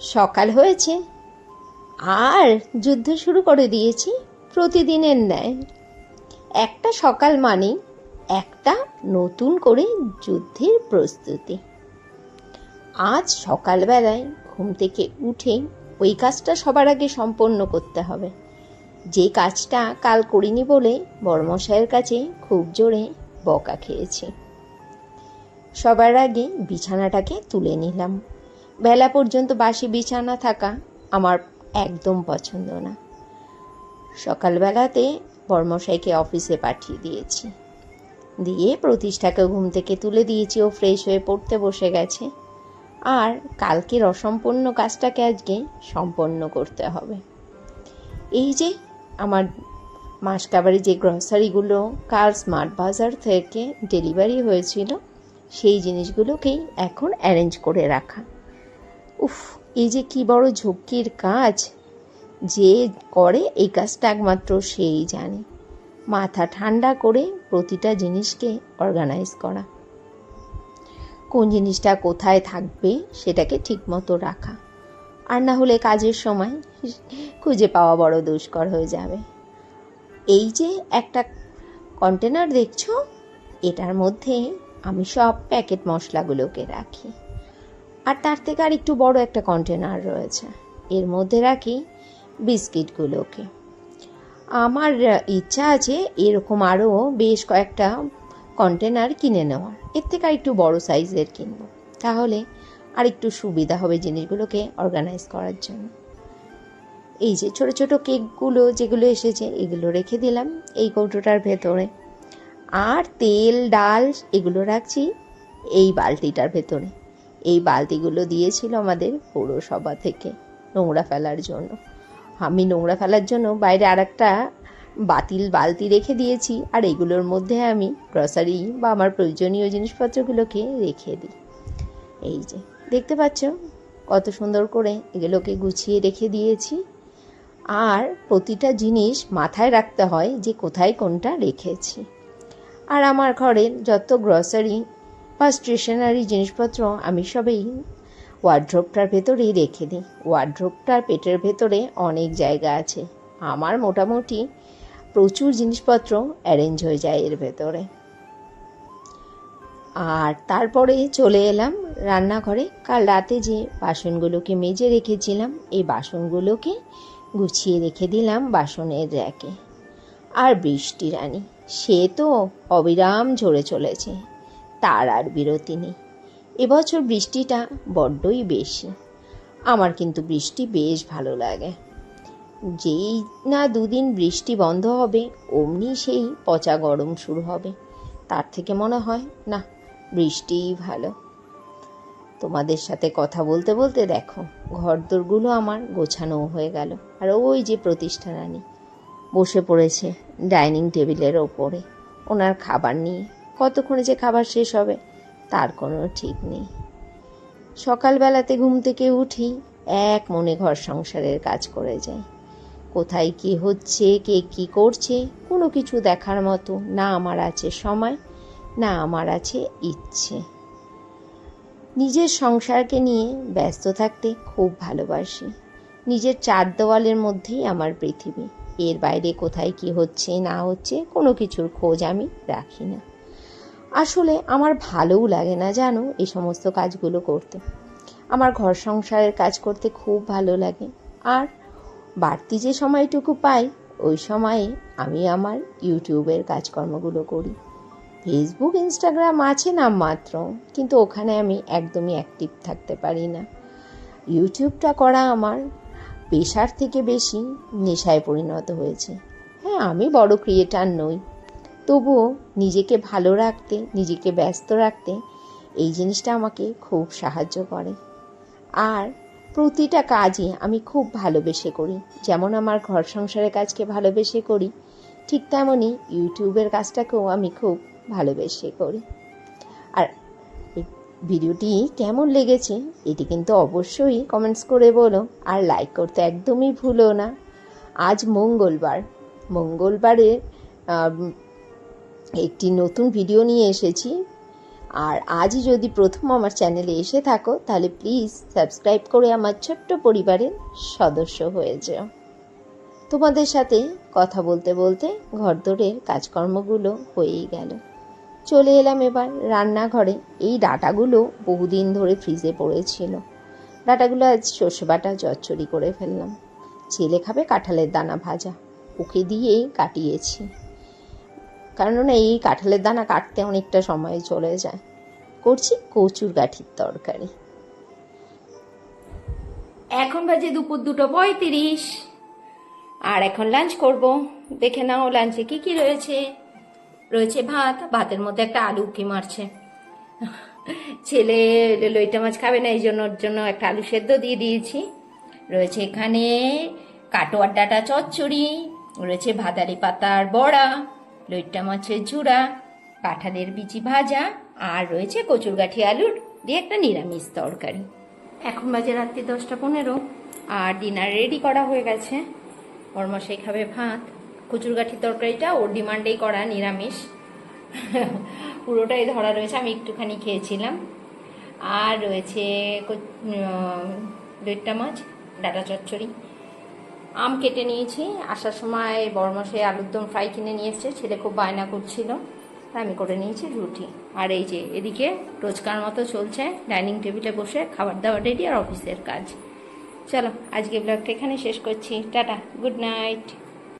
সকাল হয়েছে আর যুদ্ধ শুরু করে দিয়েছি প্রতিদিনের ন্যায়। একটা সকাল মানেই একটা নতুন করে যুদ্ধের প্রস্তুতি। আজ সকালবেলায় ঘুম থেকে উঠে ওই কাজটা সবার আগে সম্পন্ন করতে হবে, যে কাজটা কাল করিনি বলে বড়মশাইয়ের কাছে খুব জোরে বকা খেয়েছি। সবার আগে বিছানাটাকে তুলে নিলাম। বেলা পর্যন্ত বাসি বিছানা থাকা আমার একদম পছন্দ না। সকালবেলাতে বড়মশাইকে অফিসে পাঠিয়ে দিয়েছি, দিয়ে প্রতিষ্ঠাকে ঘুম থেকে তুলে দিয়েছি। ও ফ্রেশ হয়ে পড়তে বসে গেছে। আর কালকের অসম্পূর্ণ কাজটাকে আজকে সম্পন্ন করতে হবে। এই যে আমার মাসকাবারি যে গ্রসারিগুলো কাল স্মার্ট বাজার থেকে ডেলিভারি হয়েছিল, সেই জিনিসগুলোকেই এখন অ্যারেঞ্জ করে রাখা। উফ, এই যে কি বড় ঝক্কির কাজ! যে করে এই কাজটা একমাত্র সেই জানে। মাথা ঠান্ডা করে প্রতিটা জিনিসকে অর্গানাইজ করা, কোন জিনিসটা কোথায় থাকবে সেটাকে ঠিকমতো রাখা, আর না হলে কাজের সময় খুঁজে পাওয়া বড় দুষ্কর হয়ে যাবে। এই যে একটা কন্টেনার দেখছো, এটার মধ্যে আমি সব প্যাকেট মশলাগুলোকে রাখি। আর তার থেকে আর একটু বড় একটা কন্টেনার রয়েছে, এর মধ্যে রাখি বিস্কিটগুলোকে। আমার ইচ্ছা আছে এরকম আরও বেশ কয়েকটা কন্টেনার কিনে নেওয়ার, এর থেকে আর একটু বড় সাইজের কিনবো, তাহলে আর একটু সুবিধা হবে জিনিসগুলোকে অর্গানাইজ করার জন্য। এই যে ছোট ছোট কেকগুলো যেগুলো এসেছে, এগুলো রেখে দিলাম এই কৌটোটার ভেতরে। আর তেল ডাল এগুলো রাখছি এই বালতিটার ভেতরে। এই বালতিগুলো দিয়েছিল আমাদের পৌরসভা থেকে নোংরা ফেলার জন্য। আমি নোংরা ফেলার জন্য বাইরে আর একটা বালতি রেখে দিয়েছি, আর এগুলোর মধ্যে আমি গ্রসারি বা আমার প্রয়োজনীয় জিনিসপত্রগুলোকে রেখে দিই। এই যে দেখতে পাচ্ছ কত সুন্দর করে এগুলোকে গুছিয়ে রেখে দিয়েছি। আর প্রতিটা জিনিস মাথায় রাখতে হয় যে কোথায় কোনটা রেখেছি। আর আমার ঘরের যত গ্রসারি বা স্টেশনারি জিনিসপত্র আমি সবই ওয়ার্ড্রোবটার ভেতরেই রেখে দিই। ওয়ার্ড্রোবটার পেটের ভেতরে অনেক জায়গা আছে, আমার মোটামুটি প্রচুর জিনিসপত্র অ্যারেঞ্জ হয়ে যায় এর ভেতরে। আর তারপরে চলে এলাম রান্নাঘরে। কাল রাতে যে বাসনগুলোকে মেজে রেখেছিলাম, এই বাসনগুলোকে গুছিয়ে রেখে দিলাম বাসনের র্যাকে। আর বৃষ্টি রানী, সে তো অবিরাম ঝরে চলেছে, তার আর বিরতি নেই। এবছর বৃষ্টিটা বড্ডই বেশি। আমার কিন্তু বৃষ্টি বেশ ভালো লাগে। যেই না দুদিন বৃষ্টি বন্ধ হবে অমনি সেই পচা গরম শুরু হবে। তার থেকে মনে হয় না, বৃষ্টিই ভালো। তোমাদের সাথে কথা বলতে বলতে দেখো ঘরদোরগুলো আমার গোছানো হয়ে গেল। আর ওই যে প্রতিষ্ঠা রানী বসে পড়েছে ডাইনিং টেবিলের ওপরে ওনার খাবার নিয়ে। কতক্ষণে যে খাবার শেষ হবে তার কোনো ঠিক নেই। সকালবেলাতে ঘুম থেকে উঠি এক মনে ঘর সংসারের কাজ করে যাই। কোথায় কি হচ্ছে, কে কি করছে, কোনো কিছু দেখার মতো না আমার আছে সময়, না আমার আছে ইচ্ছে। নিজের সংসারকে নিয়ে ব্যস্ত থাকতে খুব ভালোবাসি। নিজের চার দেওয়ালের মধ্যেই আমার পৃথিবী। এর বাইরে কোথায় কি হচ্ছে না হচ্ছে কোনো কিছুর খোঁজ আমি রাখি না। আসলে আমার ভালোও লাগে না জানো এই সমস্ত কাজগুলো করতে। আমার ঘর সংসারের কাজ করতে খুব ভালো লাগে। আর বাড়তি যে সময়টুকু পাই ওই সময়ে আমি আমার ইউটিউবের কাজকর্মগুলো করি। ফেসবুক ইনস্টাগ্রাম আছে নামমাত্র, কিন্তু ওখানে আমি একদমই অ্যাক্টিভ থাকতে পারি না। ইউটিউবটা করা আমার পেশার থেকে বেশি নেশায় পরিণত হয়েছে। হ্যাঁ, আমি বড় ক্রিয়েটার নই, তবুও নিজেকে ভালো রাখতে, নিজেকে ব্যস্ত রাখতে এই জিনিসটা আমাকে খুব সাহায্য করে। আর প্রতিটা কাজই আমি খুব ভালোবেসে করি। যেমন আমার ঘর সংসারের কাজকে ভালোবেসে করি, ঠিক তেমনই ইউটিউবের কাজটাকেও আমি খুব ভালোবেসে করি। আর ভিডিওটি কেমন লেগেছে এটি কিন্তু অবশ্যই কমেন্টস করে বলো, আর লাইক করতে একদমই ভুলো না। আজ মঙ্গলবারে একটি নতুন ভিডিও নিয়ে এসেছি। আর আজই যদি প্রথম আমার চ্যানেলে এসে থাকো তাহলে প্লিজ সাবস্ক্রাইব করে আমার ছোট্ট পরিবারের সদস্য হয়ে যাও। তোমাদের সাথে কথা বলতে বলতে ঘরদোরের কাজকর্মগুলো হয়েই গেল। চলে এলাম এবার রান্নাঘরে। এই ডাঁটাগুলো বহুদিন ধরে ফ্রিজে পড়েছিল। ডাঁটাগুলো আজ সর্ষে বাটা চচ্চড়ি করে ফেললাম। ছেলে খাবে কাঁঠালের দানা ভাজা, ওকে দিয়েই কাটিয়েছি, কারণ এই কাঁঠালের দানা কাটতে অনেকটা সময় চলে যায়। করছি কচুর গাঠির তরকারি। এখন বাজে দুপুর 2:35, আর এখন লাঞ্চ করব। দেখে নাও লাঞ্চে কি কি রয়েছে। রয়েছে ভাত, ভাতের মধ্যে একটা আলু উকি মারছে। ছেলে লইটা মাছ খাবে না, এই জন্য ওর জন্য একটা আলু সেদ্ধ দিয়ে দিয়েছি। রয়েছে এখানে কাটোয়ার ডাঁটা চচ্চড়ি, রয়েছে ভাতালি পাতার বড়া, লইটা মাছের ঝুড়া, কাঁঠালের বিচি ভাজা, আর রয়েছে কচুর গাঠি আলুর দিয়ে একটা নিরামিষ তরকারি। এখন বাজে রাত্রি 10:15, আর ডিনার রেডি করা হয়ে গেছে। বড়মশাই খাবে ভাত, কচুর গাঠির তরকারিটা ওর ডিমান্ডেই করা, নিরামিষ। পুরোটাই ধরা রয়েছে, আমি একটুখানি খেয়েছিলাম। আর রয়েছে লইট্টা মাছ, ডাঁটা চচ্চড়ি। আম কেটে নিয়েছি, আসার সময় বড়মশাই আলুর দম ফ্রাই কিনে নিয়ে এসছে, ছেলে খুব বায়না করছিল, তাই আমি করে নিয়েছি রুটি। আর এই যে এদিকে রোজকার মতো চলছে ডাইনিং টেবিলে বসে খাবার দাবার রেডি আর অফিসের কাজ। চলো আজকে ব্লগটা এখানে শেষ করছি। Tata, good night.